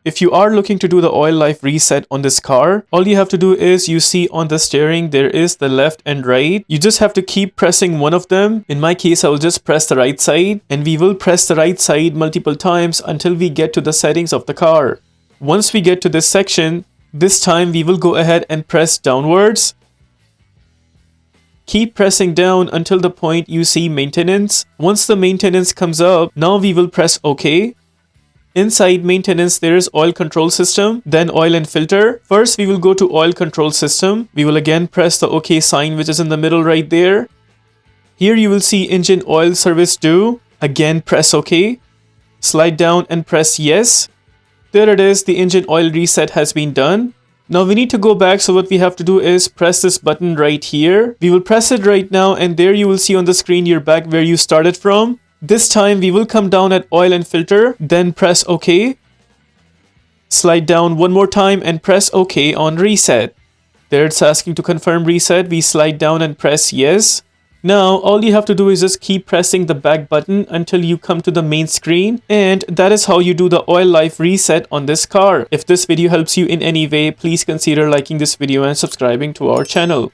If you are looking to do the oil life reset on this car, all you have to do is you see on the steering there is the left and right. You just have to keep pressing one of them. In my case, I will just press the right side, and we will press the right side multiple times until we get to the settings of the car. Once we get to this section, this time we will go ahead and press downwards. Keep pressing down until the point you see maintenance. Once the maintenance comes up, now we will press OK. Inside maintenance, there is oil control system, then oil and filter. First, we will go to oil control system. We will again press the OK sign, which is in the middle right there. Here you will see engine oil service due. Again, press OK. Slide down and press yes. There it is, the engine oil reset has been done. Now we need to go back, so what we have to do is press this button right here. We will press it right now, and there you will see on the screen you're back where you started from. This time we will come down at oil and filter, then press OK. Slide down one more time and press OK on reset. There it's asking to confirm reset. We slide down and press yes. Now all you have to do is just keep pressing the back button until you come to the main screen, and that is how you do the oil life reset on this car. If this video helps you in any way, please consider liking this video and subscribing to our channel.